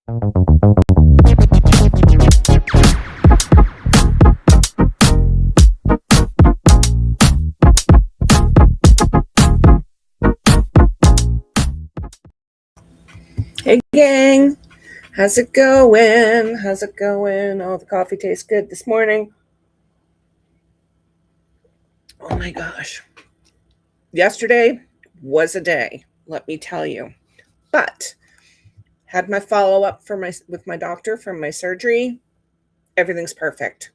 Hey gang, how's it going? How's it going? Oh, the coffee tastes good this morning. Oh my gosh. Yesterday was a day, let me tell you. But had my follow-up with my doctor from my surgery. Everything's perfect.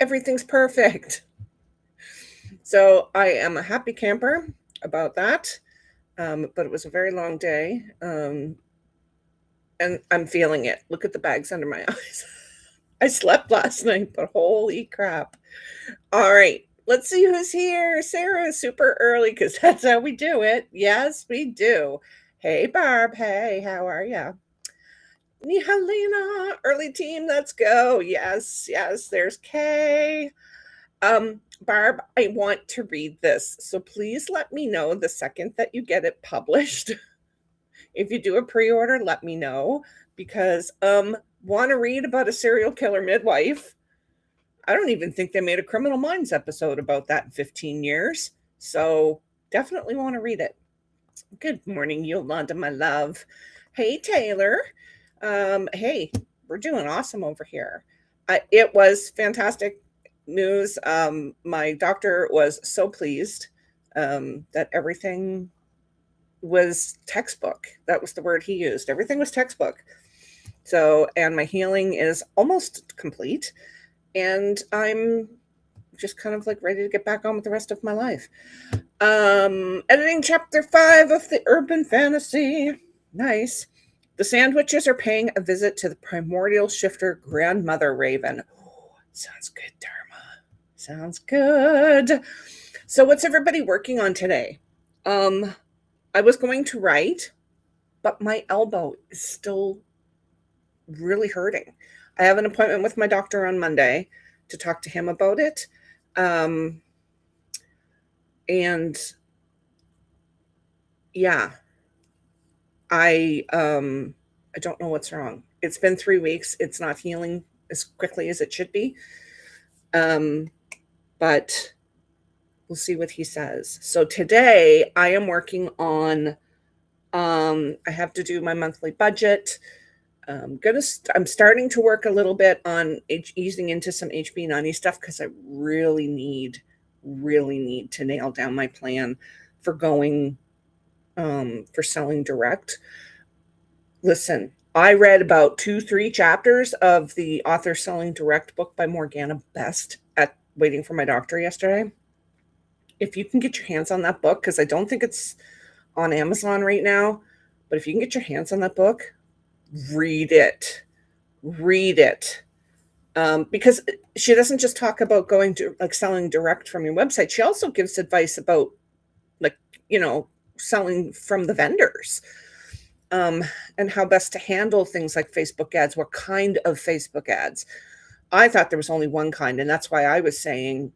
Everything's perfect. So I am a happy camper about that. But it was a very long day. And I'm feeling it. Look at the bags under my eyes. I slept last night, but holy crap. All right, let's see who's here. Sarah is super early because that's how we do it. Yes, we do. Hey, Barb. Hey, how are you? Helena, early team, let's go. Yes, there's Kay. Barb, I want to read this. So please let me know the second that you get it published. If you do a pre-order, let me know because want to read about a serial killer midwife. I don't even think they made a Criminal Minds episode about that in 15 years. So definitely want to read it. Good morning, Yolanda, my love. Hey, Taylor. Hey, we're doing awesome over here. It was fantastic news. My doctor was so pleased that everything was textbook. That was the word he used. Everything was textbook. So, and my healing is almost complete. And I'm just kind of like ready to get back on with the rest of my life. Editing chapter 5 of the urban fantasy. Nice. The sandwiches are paying a visit to the primordial shifter grandmother raven. Oh, sounds good, Dharma. Sounds good. So what's everybody working on today? I was going to write, but my elbow is still really hurting. I have an appointment with my doctor on Monday to talk to him about it. And yeah, I don't know what's wrong. It's been 3 weeks. It's not healing as quickly as it should be. But we'll see what he says. So today I am working on, I have to do my monthly budget. I'm starting to work a little bit on easing into some HB90 stuff because I really need to nail down my plan for going for selling direct. Listen, I read about 2-3 chapters of the Author Selling Direct book by Morgana Best at waiting for my doctor yesterday. If you can get your hands on that book, because I don't think it's on Amazon right now, but if you can get your hands on that book, read it. Because she doesn't just talk about going to like selling direct from your website. She also gives advice about like, selling from the vendors, and how best to handle things like Facebook ads. What kind of Facebook ads? I thought there was only one kind. And that's why I was saying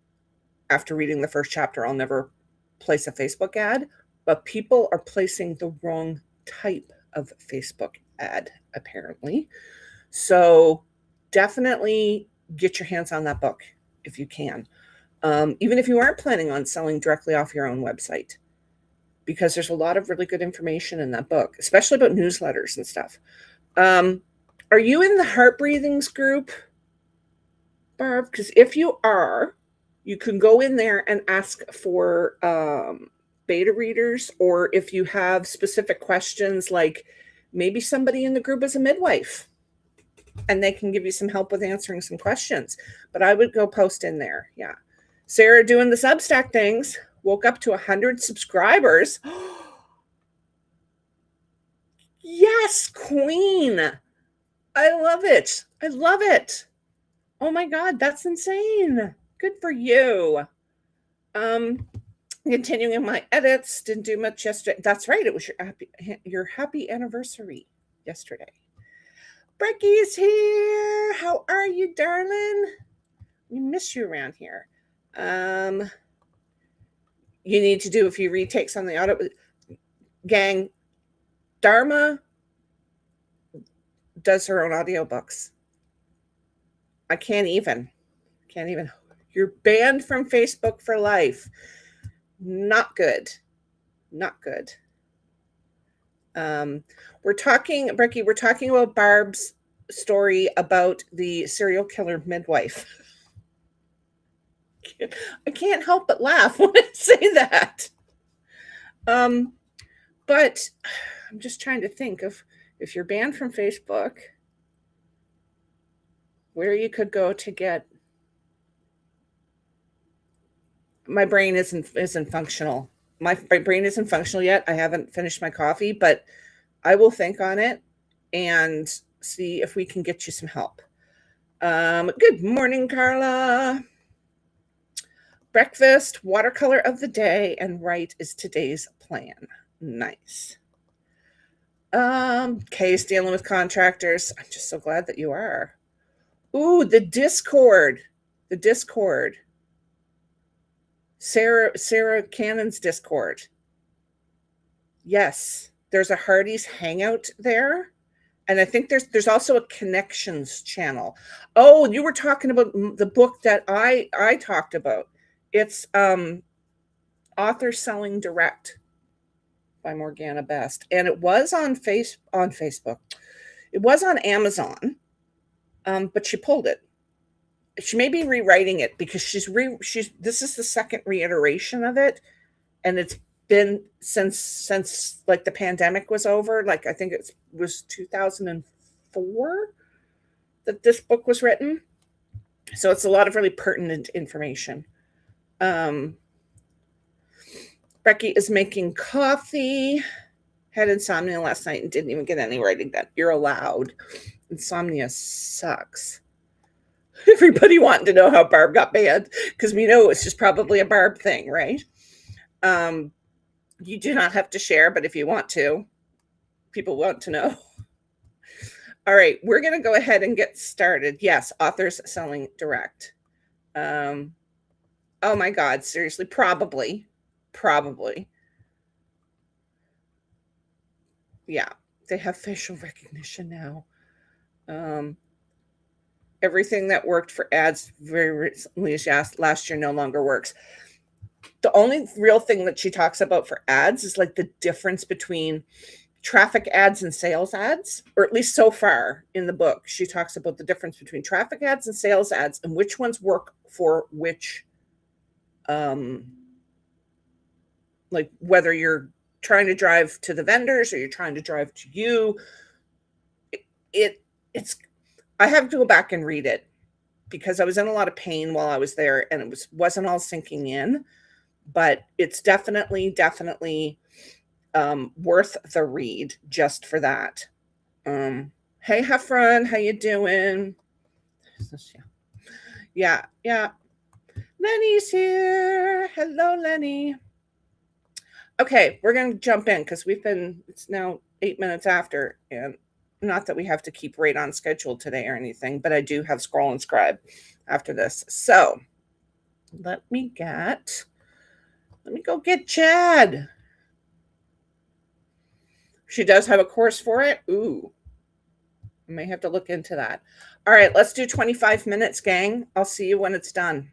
after reading the first chapter, I'll never place a Facebook ad, but people are placing the wrong type of Facebook ad, apparently. So definitely get your hands on that book if you can. Even if you aren't planning on selling directly off your own website, because there's a lot of really good information in that book, especially about newsletters and stuff. Are you in the Heart Breathings group, Barb? Because if you are, you can go in there and ask for beta readers, or if you have specific questions, like maybe somebody in the group is a midwife and they can give you some help with answering some questions. But I would go post in there. Yeah. Sarah doing the Substack things, woke up to 100 subscribers. Yes, queen. I love it. Oh my God, that's insane. Good for you. Continuing my edits, didn't do much yesterday. That's right, it was your happy anniversary yesterday. Brecky's here. How are you, darling? We miss you around here. You need to do a few retakes on the auto. Gang, Dharma, does her own audiobooks. I can't even. You're banned from Facebook for life. Not good. Not good. We're talking, Becky, we're talking about Barb's story about the serial killer midwife. I can't help but laugh when I say that. Um, but I'm just trying to think of if you're banned from Facebook, where you could go to get. My brain isn't functional. My brain isn't functional yet. I haven't finished my coffee, but I will think on it and see if we can get you some help. Good morning, Carla. Breakfast, watercolor of the day, and right is today's plan. Nice. Kay's dealing with contractors. I'm just so glad that you are. Ooh, the Discord. The Discord. Sarah Cannon's Discord. Yes. There's a Hardy's hangout there. And I think there's also a connections channel. Oh, you were talking about the book that I talked about. It's Author Selling Direct by Morgana Best, and it was on Facebook. It was on Amazon, but she pulled it. She may be rewriting it because she's this is the second reiteration of it, and it's been since like the pandemic was over. Like I think it was 2004 that this book was written. So it's a lot of really pertinent information. Um, Becky is making coffee. Had insomnia last night and didn't even get any writing done. You're allowed. Insomnia sucks. Everybody wanting to know how Barb got banned because we know it's just probably a Barb thing, right? You do not have to share, but if you want to, people want to know. All right, we're going to go ahead and get started. Yes, authors selling direct. Oh my God, seriously, probably. Yeah, they have facial recognition now. Everything that worked for ads very recently last year no longer works. The only real thing that she talks about for ads is like the difference between traffic ads and sales ads, or at least so far in the book, she talks about the difference between traffic ads and sales ads and which ones work for which, like whether you're trying to drive to the vendors or you're trying to drive to you. It's I have to go back and read it because I was in a lot of pain while I was there and it wasn't all sinking in, but it's definitely worth the read just for that. Hey Heffron, how you doing? Yeah. Lenny's here. Hello, Lenny. Okay, we're gonna jump in because it's now 8 minutes after, and not that we have to keep right on schedule today or anything, but I do have scroll and scribe after this. So let me go get Chad. She does have a course for it. Ooh, I may have to look into that. All right, let's do 25 minutes, gang. I'll see you when it's done.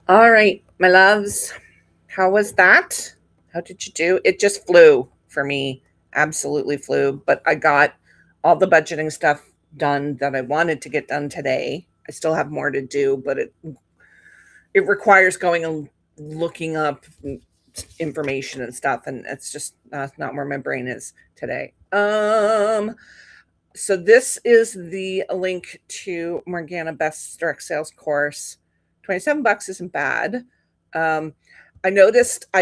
All right, my loves. How was that? How did you do? It just flew for me. Absolutely flew. But I got all the budgeting stuff done that I wanted to get done today. I still have more to do, but it requires going and looking up information and stuff, and it's just not where my brain is today. So this is the link to Morgana Best's direct sales course. $27 isn't bad. Um, I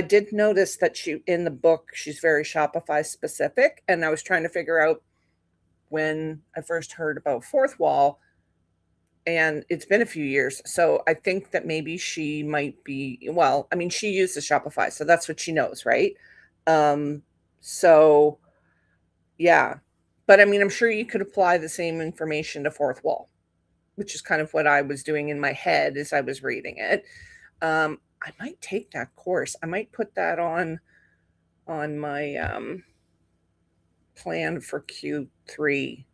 did notice that she, in the book, she's very Shopify specific. And I was trying to figure out when I first heard about Fourth Wall, and it's been a few years. So I think that maybe she might be, well, I mean, she uses Shopify, so that's what she knows, right? Um, so yeah. But I mean, I'm sure you could apply the same information to Fourth Wall, which is kind of what I was doing in my head as I was reading it. I might take that course. I might put that on my plan for Q3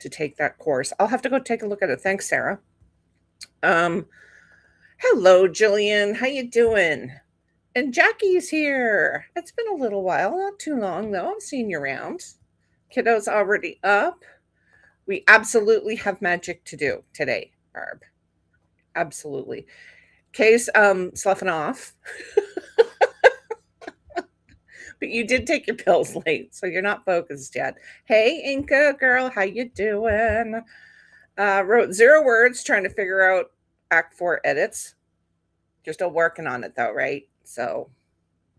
to take that course. I'll have to go take a look at it. Thanks, Sarah. Um, Hello, Jillian. How you doing? And Jackie's here. It's been a little while, not too long though. I've seen you around. Kiddo's already up. We absolutely have magic to do today, Barb. Absolutely. Kay's sloughing off. But you did take your pills late, so you're not focused yet. Hey, Inca girl, how you doing? Wrote 0 words trying to figure out Act 4 edits. You're still working on it though, right? So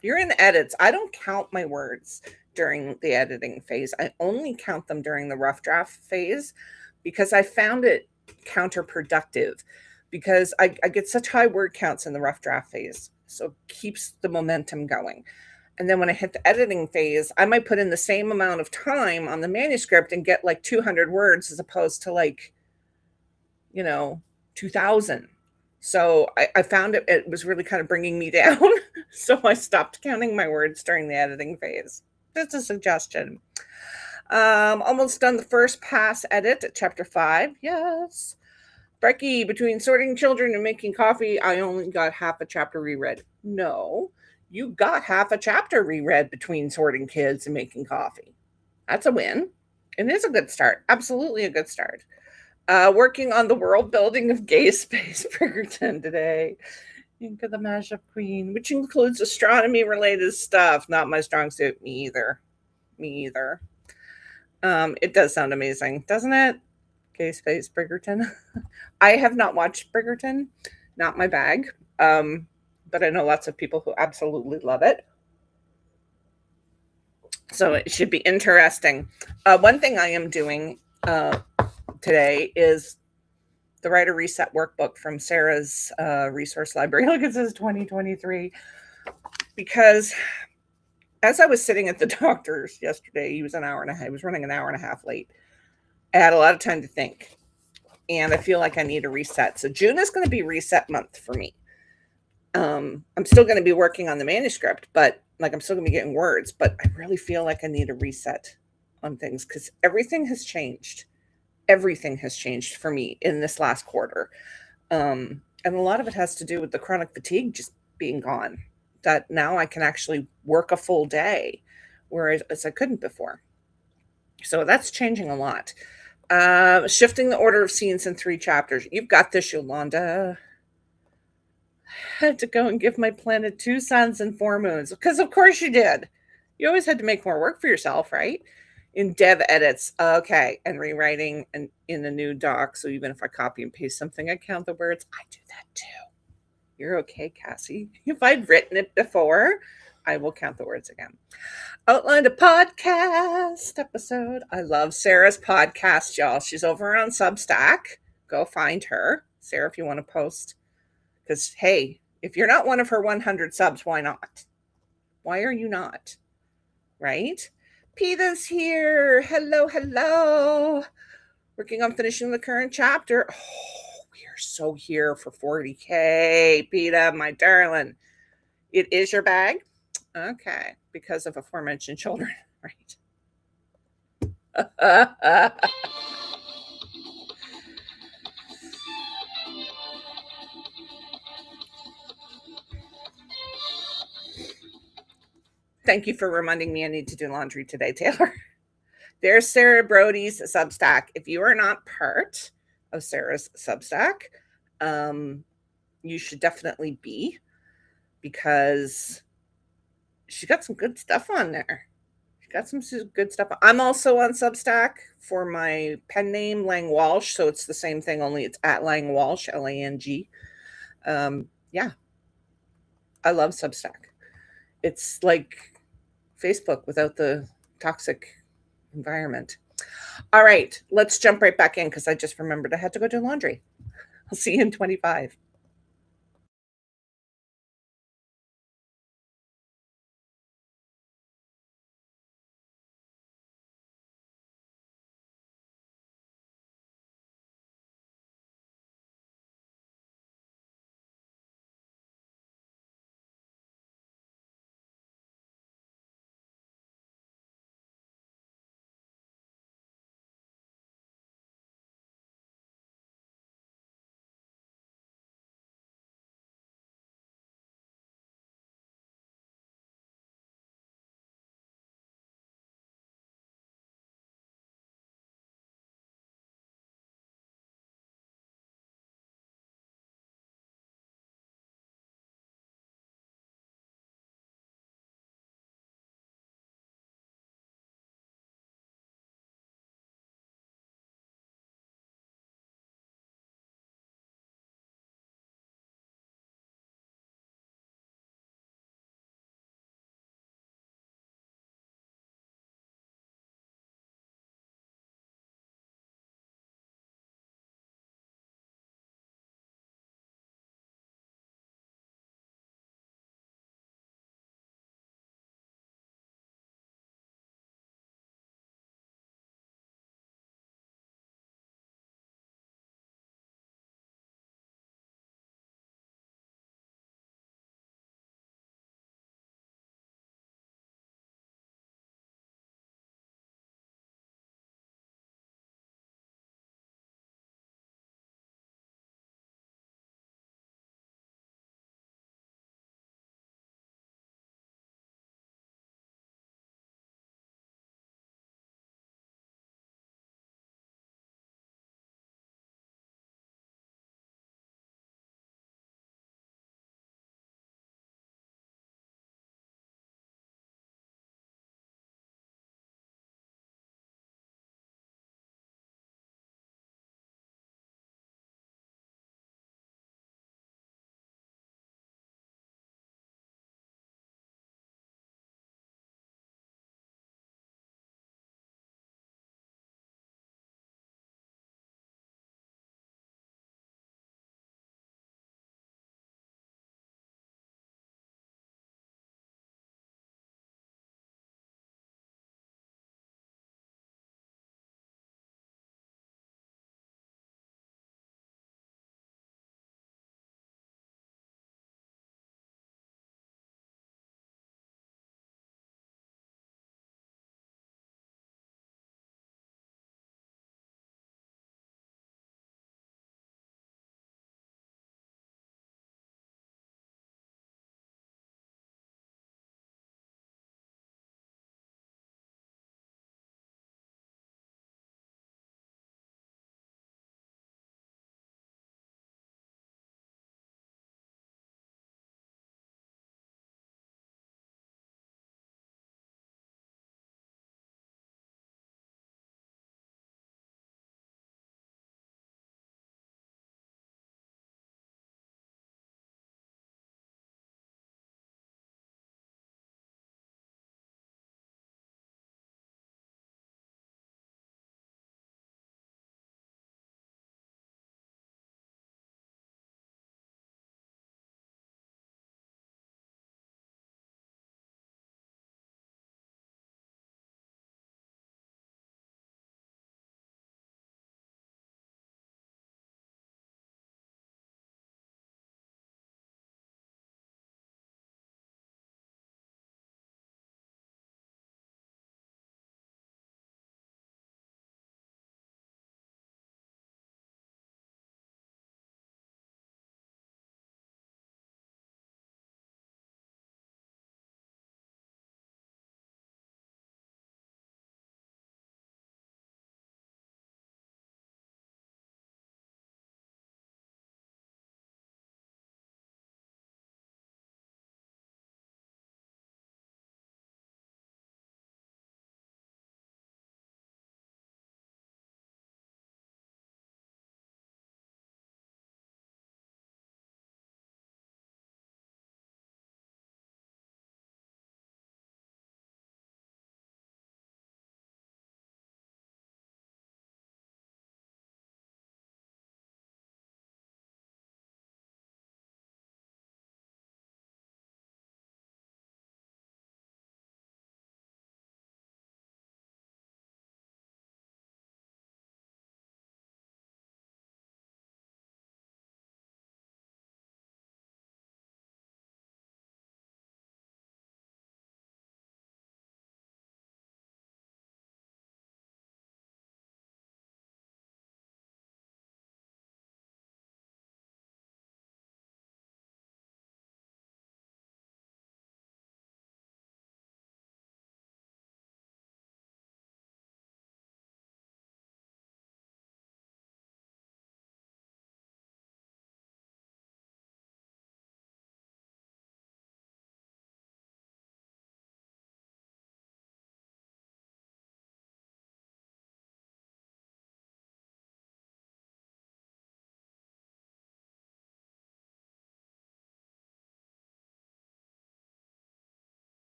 you're in the edits. I don't count my words during the editing phase. I only count them during the rough draft phase because I found it counterproductive because I get such high word counts in the rough draft phase. So it keeps the momentum going. And then when I hit the editing phase, I might put in the same amount of time on the manuscript and get like 200 words as opposed to like, 2000. So I found it was really kind of bringing me down. So I stopped counting my words during the editing phase. Just a suggestion. Almost done the first pass edit at chapter 5. Yes. Brecky, between sorting children and making coffee, I only got half a chapter reread. No, you got half a chapter reread between sorting kids and making coffee. That's a win. It is a good start. Absolutely a good start. Working on the world building of Gay Space Bridgerton today. Inca the Mashup Queen, which includes astronomy related stuff. Not my strong suit. Me either. Me either. It does sound amazing, doesn't it? Gay Space Bridgerton. I have not watched Bridgerton. Not my bag. But I know lots of people who absolutely love it. So it should be interesting. One thing I am doing today is the Writer Reset workbook from Sarah's resource library. Look, it says 2023. Because as I was sitting at the doctor's yesterday, he was running an hour and a half late. I had a lot of time to think. And I feel like I need a reset. So June is going to be reset month for me. I'm still going to be working on the manuscript, but like I'm still going to be getting words, but I really feel like I need a reset on things because everything has changed. Everything has changed for me in this last quarter. And a lot of it has to do with the chronic fatigue just being gone, that now I can actually work a full day, whereas I couldn't before. So that's changing a lot. Shifting the order of scenes in 3 chapters. You've got this, Yolanda. I had to go and give my planet 2 suns and 4 moons because of course you did. You always had to make more work for yourself, right? In dev edits, okay, and rewriting and in a new doc. So even if I copy and paste something, I count the words. I do that too. You're okay, Cassie. If I'd written it before, I will count the words again. Outlined a podcast episode. I love Sarah's podcast, y'all. She's over on Substack. Go find her, Sarah, if you want to post. Because, hey, if you're not one of her 100 subs, why not? Why are you not? Right? Peta's here. Hello, hello. Working on finishing the current chapter. Oh, we are so here for 40K. Peta, my darling. It is your bag? Okay. Because of aforementioned children, right? Thank you for reminding me I need to do laundry today, Taylor. There's Sarah Brody's Substack. If you are not part of Sarah's Substack, um, you should definitely be, because she got some good stuff on there. She got some good stuff. I'm also on Substack for my pen name, Lang Walsh. So it's the same thing, only it's at Lang Walsh, Lang. Yeah, I love Substack. It's like Facebook without the toxic environment. All right, let's jump right back in because I just remembered I had to go do laundry. I'll see you in 25.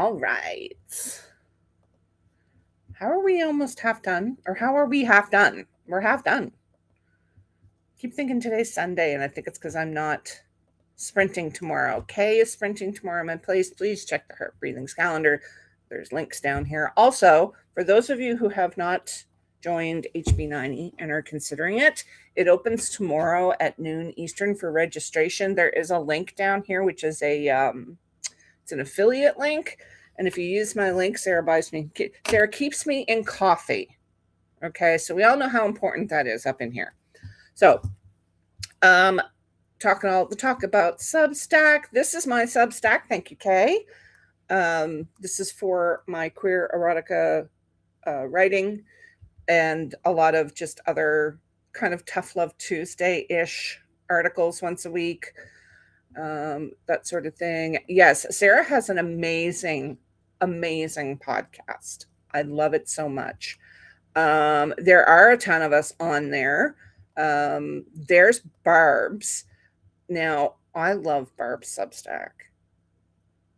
All right. How are we almost half done? Or how are we half done? We're half done. Keep thinking today's Sunday, and I think it's because I'm not sprinting tomorrow. Kay is sprinting tomorrow in my place. Please check the Heart Breathings calendar. There's links down here. Also, for those of you who have not joined HB90 and are considering it, it opens tomorrow at noon Eastern for registration. There is a link down here, which is it's an affiliate link. And if you use my link, Sarah keeps me in coffee. Okay, so we all know how important that is up in here. So, talk about Substack. This is my Substack. Thank you, Kay. This is for my queer erotica writing and a lot of just other kind of Tough Love Tuesday-ish articles once a week, that sort of thing. Yes, Sarah has an amazing podcast. I love it so much. There are a ton of us on there. There's Barb's. Now, I love Barb's Substack.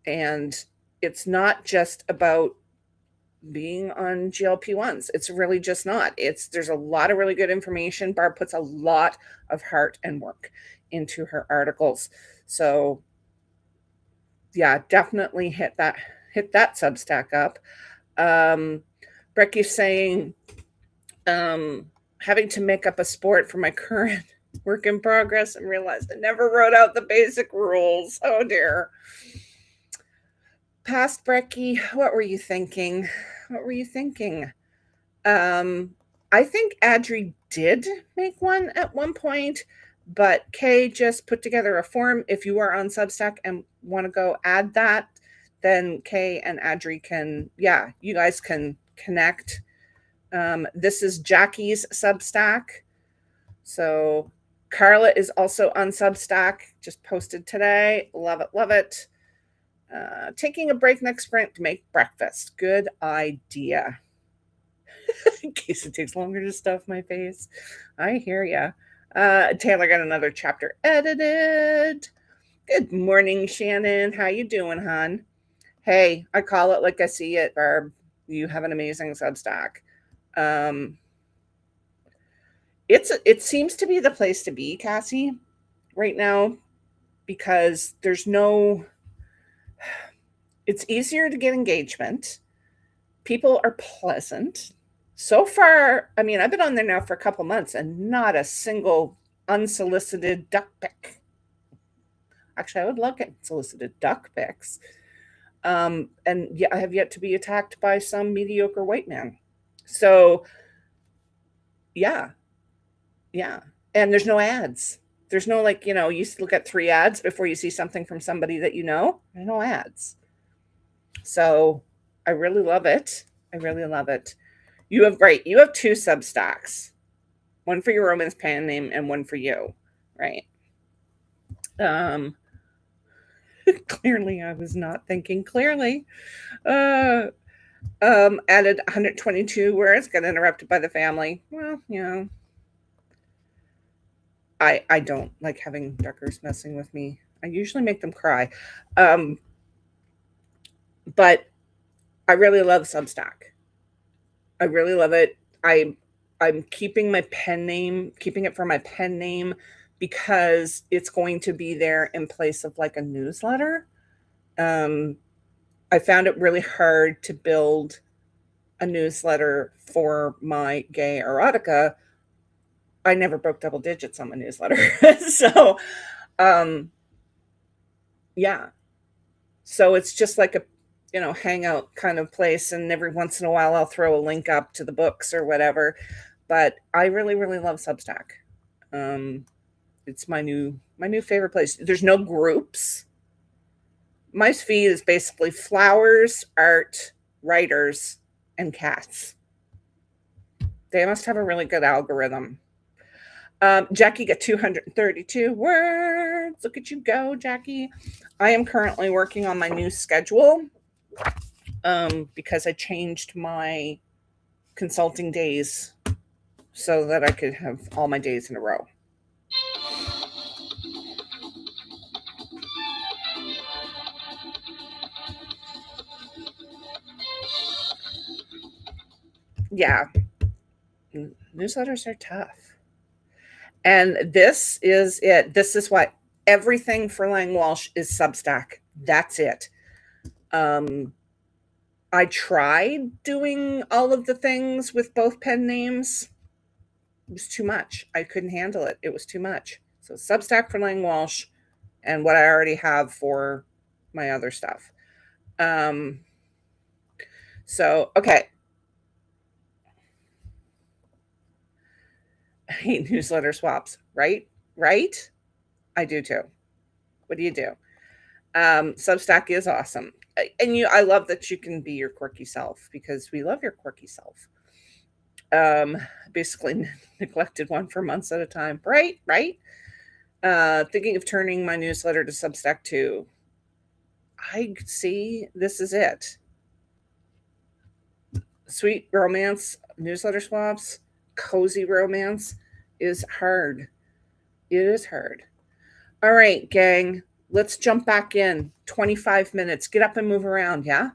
And it's not just about being on GLP-1s. It's really just not. There's a lot of really good information. Barb puts a lot of heart and work into her articles. So yeah, definitely hit that Substack up. Brecky's saying, having to make up a sport for my current work in progress and realized I never wrote out the basic rules. Oh dear. Past Brecky, what were you thinking? I think Adri did make one at one point, but Kay just put together a form. If you are on Substack and want to go add that, then Kay and Adri you guys can connect. This is Jackie's Substack. So Carla is also on Substack, just posted today. Love it. Taking a breakneck sprint to make breakfast. Good idea. In case it takes longer to stuff my face. I hear ya. Taylor got another chapter edited. Good morning, Shannon. How you doing, hon? Hey, I call it like I see it, Barb. You have an amazing Substack. It seems to be the place to be, Cassie, right now, because it's easier to get engagement. People are pleasant. So far, I mean, I've been on there now for a couple months and not a single unsolicited duck pic. Actually, I would love getting solicited duck pics. And yeah, I have yet to be attacked by some mediocre white man. So, yeah. And there's no ads. There's no you look at 3 ads before you see something from somebody that you know. There's no ads. So I really love it. You have 2 Substacks. One for your romance pen name and one for you, right? Clearly I was not thinking clearly. Added 122 words, got interrupted by the family. Well, I don't like having duckers messing with me. I usually make them cry. But I really love Substack. I really love it. I'm keeping it for my pen name because it's going to be there in place of like a newsletter. I found it really hard to build a newsletter for my gay erotica. I never broke double digits on my newsletter. So, yeah. So it's just like a, hangout kind of place. And every once in a while, I'll throw a link up to the books or whatever. But I really, really love Substack. It's my new favorite place. There's no groups. My feed is basically flowers, art, writers, and cats. They must have a really good algorithm. Jackie got 232 words. Look at you go, Jackie. I am currently working on my new schedule because I changed my consulting days so that I could have all my days in a row. Yeah, newsletters are tough. And this is it. This is what everything for Lang Walsh is Substack. That's it. Um, I tried doing all of the things with both pen names. It was too much. I couldn't handle it. It was too much. So Substack for Lang Walsh and what I already have for my other stuff. Um, so okay. I hate newsletter swaps, right? Right? I do too. What do you do? Substack is awesome. And I love that you can be your quirky self because we love your quirky self. Um, Basically neglected one for months at a time. Right, right. Thinking of turning my newsletter to Substack too. I see this is it. Sweet romance newsletter swaps, cozy romance is hard. It is hard. All right, gang, let's jump back in. 25 minutes. Get up and move around, yeah?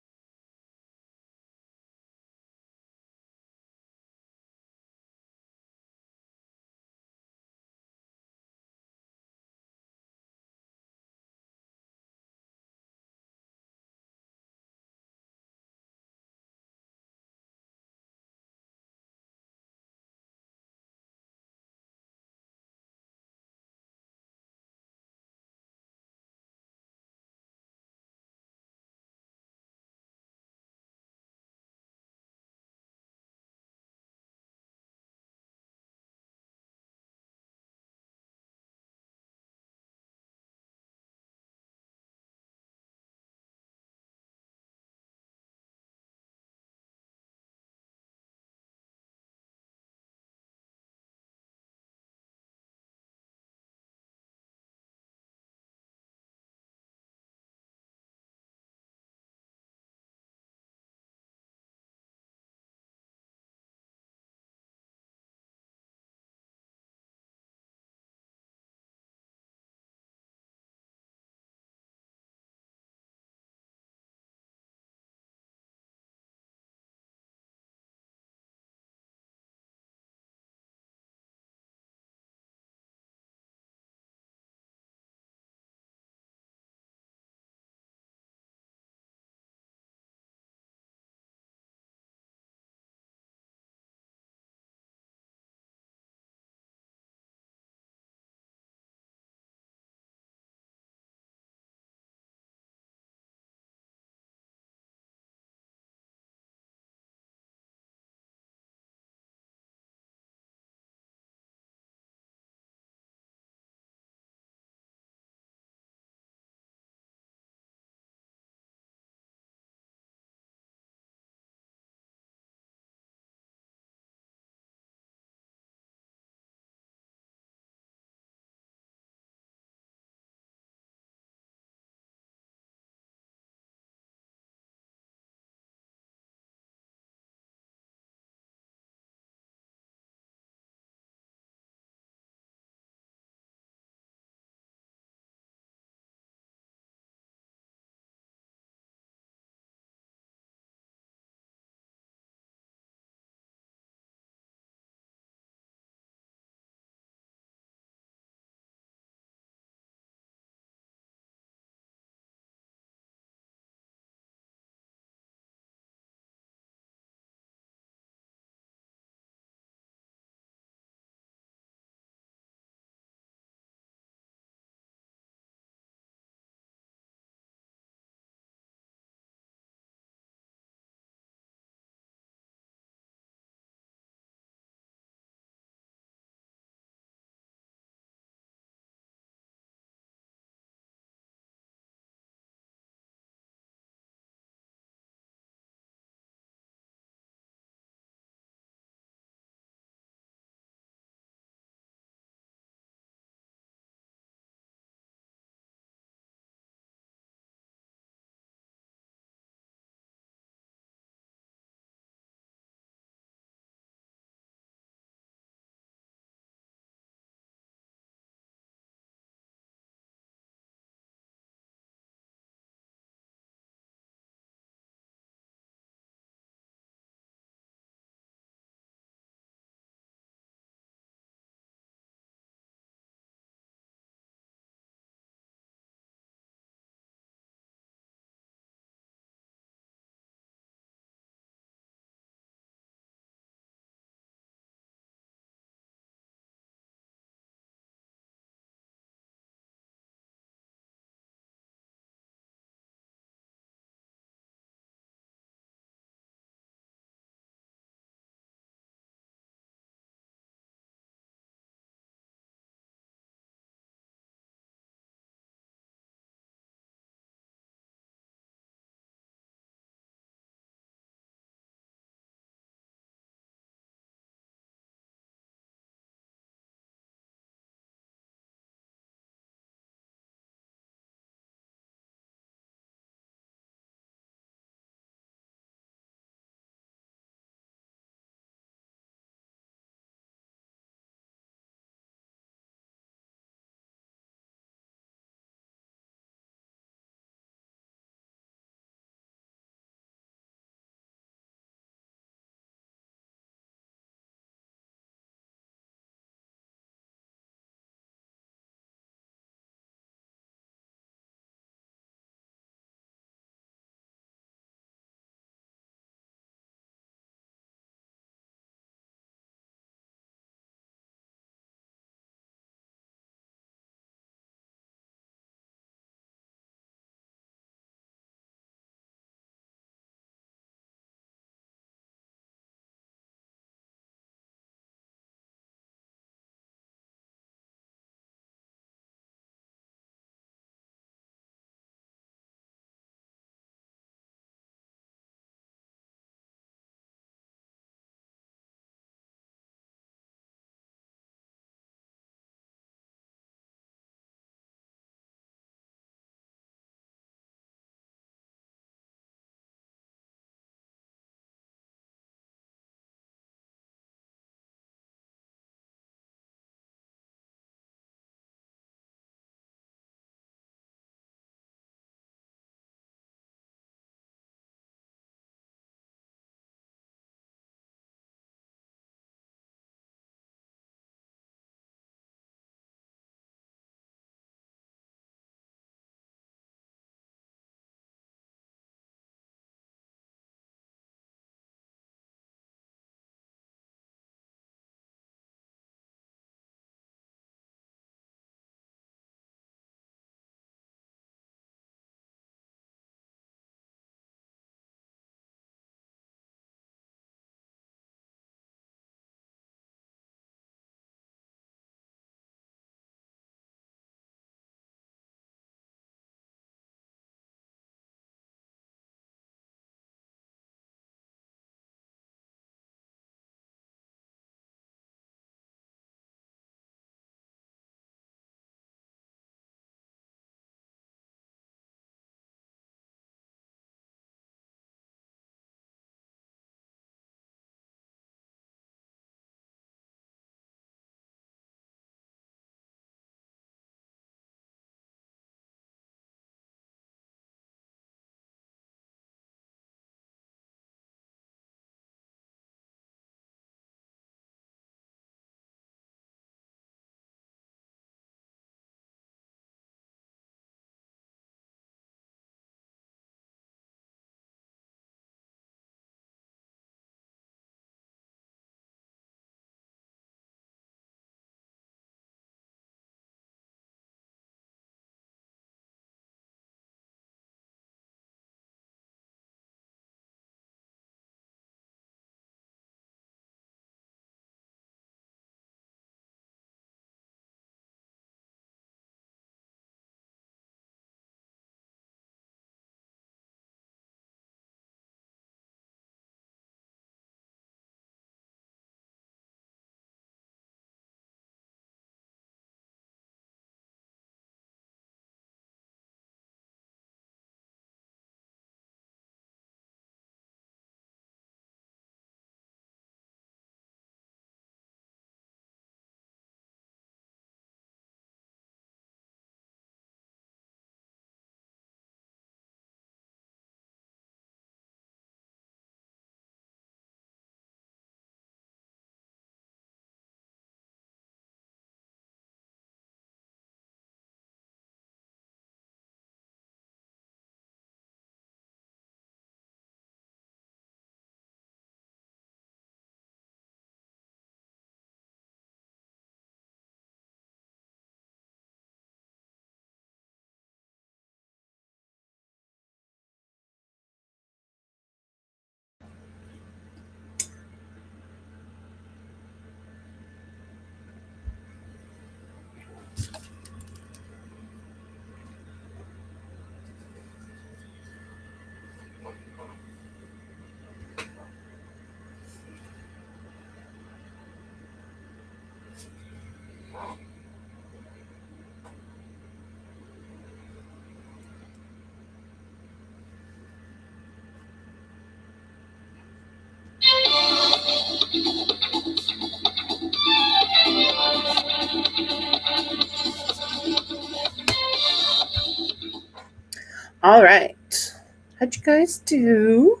All right. How'd you guys do?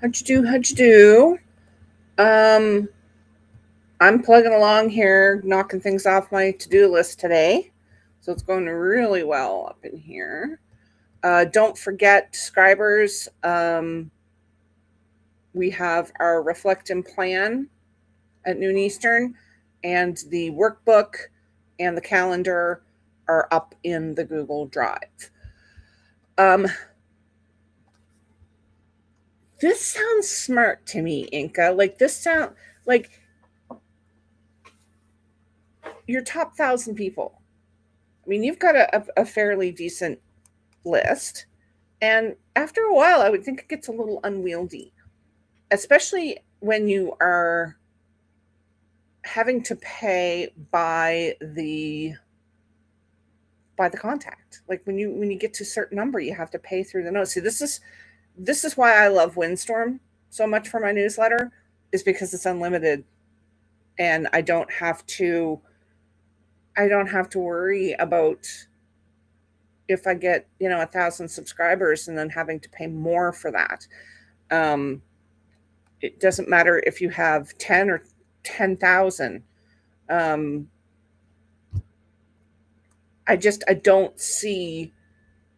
How'd you do? How'd you do? Um, I'm plugging along here, knocking things off my to-do list today. So it's going really well up in here. Don't forget, subscribers, we have our Reflect and Plan at noon Eastern, and the workbook and the calendar are up in the Google Drive. Um, this sounds smart to me, Inca. Like this sound like your top 1,000 people. I mean, you've got a fairly decent list. And after a while, I would think it gets a little unwieldy, especially when you are having to pay by the contact. Like when you get to a certain number, you have to pay through the nose. See, this is why I love Windstorm so much for my newsletter, is because it's unlimited, and I don't have to worry about if I get 1,000 subscribers and then having to pay more for that. Um, it doesn't matter if you have 10 or 10,000. Um, I don't see,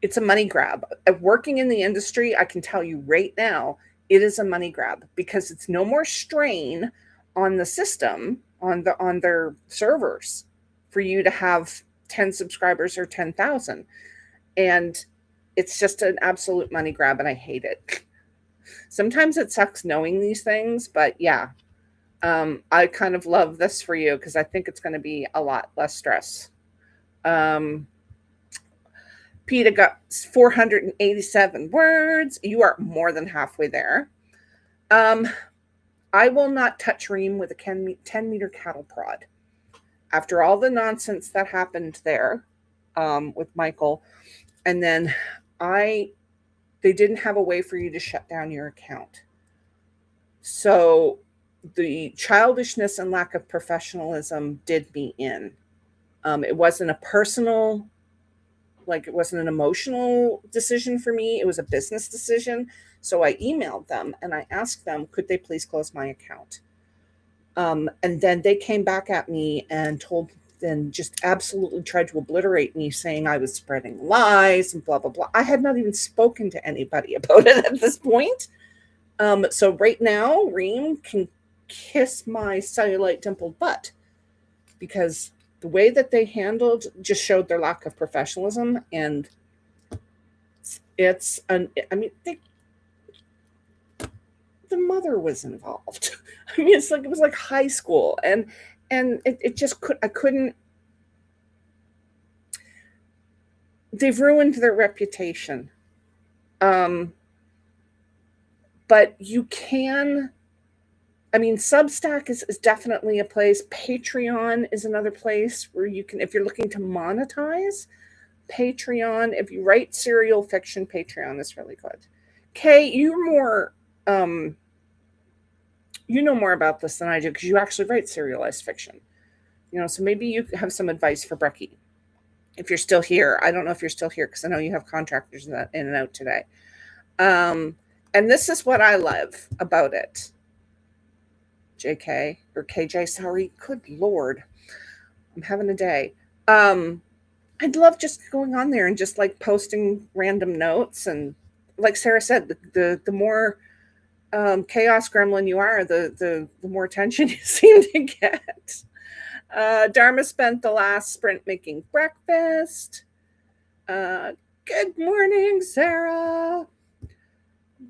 it's a money grab. Working in the industry, I can tell you right now, it is a money grab because it's no more strain on the system, on their servers, for you to have 10 subscribers or 10,000. And it's just an absolute money grab, and I hate it. Sometimes it sucks knowing these things, but yeah, I kind of love this for you because I think it's going to be a lot less stress. Um, PETA got 487 words. You are more than halfway there. Um, I will not touch Reem with a 10-meter cattle prod. After all the nonsense that happened there with Michael, and then they didn't have a way for you to shut down your account. So the childishness and lack of professionalism did me in. It wasn't a personal, like it wasn't an emotional decision for me. It was a business decision. So I emailed them and I asked them, could they please close my account? And then they came back at me and just absolutely tried to obliterate me, saying I was spreading lies and blah, blah, blah. I had not even spoken to anybody about it at this point. So right now, Reem can kiss my cellulite dimpled butt, because the way that they handled just showed their lack of professionalism. And the mother was involved. I mean, it was like high school, and I couldn't. They've ruined their reputation. Um, but you can. I mean, Substack is definitely a place. Patreon is another place where you can, if you're looking to monetize. Patreon, if you write serial fiction, Patreon is really good. Kay, um, you know more about this than I do because you actually write serialized fiction. So maybe you have some advice for Brecky if you're still here. I don't know if you're still here because I know you have contractors in and out today. And this is what I love about it. JK or KJ, sorry. Good Lord. I'm having a day. I'd love just going on there and just like posting random notes. And like Sarah said, the more chaos gremlin you are, the more attention you seem to get. Dharma spent the last sprint making breakfast. Good morning, Sarah.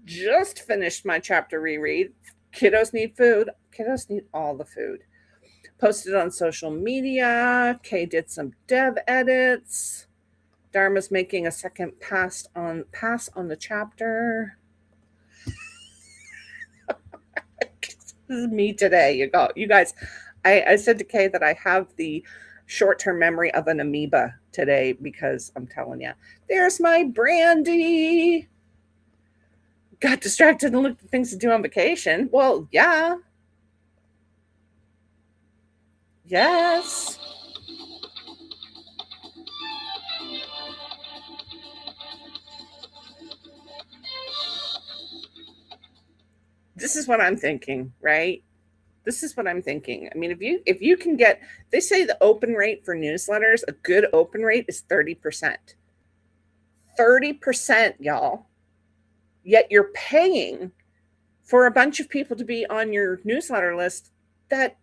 Just finished my chapter reread. Kiddos need food. Kiddos need all the food. Posted on social media. Kay did some dev edits. Dharma's making a second pass on the chapter. This is me today. You guys. I said to Kay that I have the short-term memory of an amoeba today because I'm telling you, there's my Brandy. Got distracted and looked at things to do on vacation. Well, yeah. Yes. This is what I'm thinking, right? This is what I'm thinking. I mean, if you can get, they say the open rate for newsletters, a good open rate is 30%. 30%, y'all. Yet you're paying for a bunch of people to be on your newsletter list that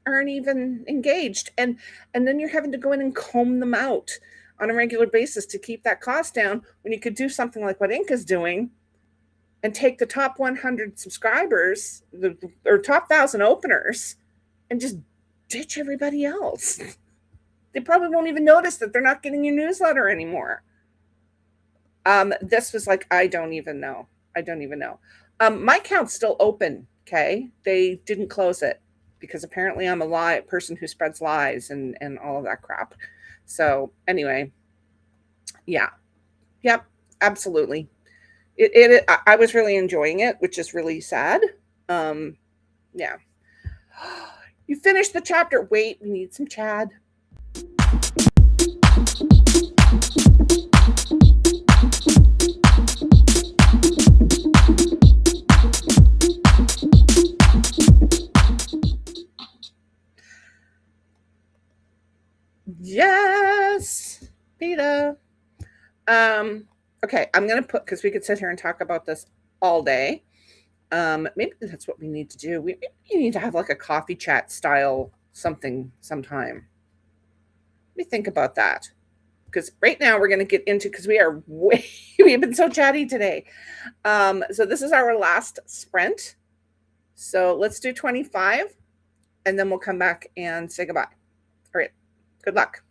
aren't even engaged. And then you're having to go in and comb them out on a regular basis to keep that cost down when you could do something like what Inc. is doing and take the top 100 subscribers, or top 1,000 openers, and just ditch everybody else. They probably won't even notice that they're not getting your newsletter anymore. This was like, I don't even know. I don't even know. My account's still open. Okay, they didn't close it because apparently I'm a person who spreads lies and all of that crap. So anyway, yeah, yep, absolutely. I was really enjoying it, which is really sad. Um, yeah. You finished the chapter. Wait, we need some Chad. Yes, Peter. Okay, I'm gonna put, because we could sit here and talk about this all day. Maybe that's what we need to do. We need to have like a coffee chat style something sometime. Let me think about that. Because right now we're gonna get into, because we are way we have been so chatty today. So this is our last sprint. So let's do 25 and then we'll come back and say goodbye. All right. Good luck.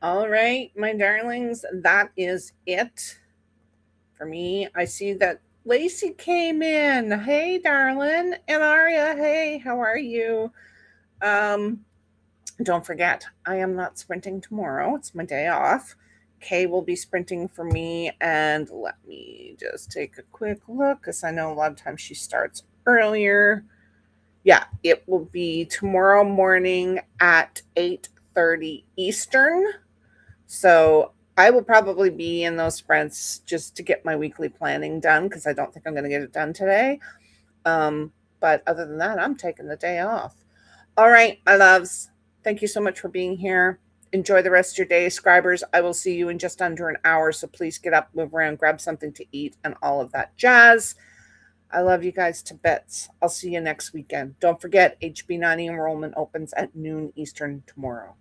All right, my darlings, that is it for me. I see that Lacey came in. Hey, darling. And Aria, hey, how are you? Um, don't forget, I am not sprinting tomorrow. It's my day off. Kay will be sprinting for me. And let me just take a quick look because I know a lot of times she starts earlier. Yeah, it will be tomorrow morning at 8:30 Eastern. So I will probably be in those sprints just to get my weekly planning done because I don't think I'm going to get it done today. But other than that, I'm taking the day off. All right, my loves. Thank you so much for being here. Enjoy the rest of your day, scribers. I will see you in just under an hour. So please get up, move around, grab something to eat, and all of that jazz. I love you guys to bits. I'll see you next weekend. Don't forget, HB90 enrollment opens at noon Eastern tomorrow.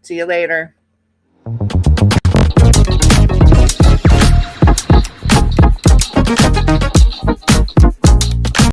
See you later.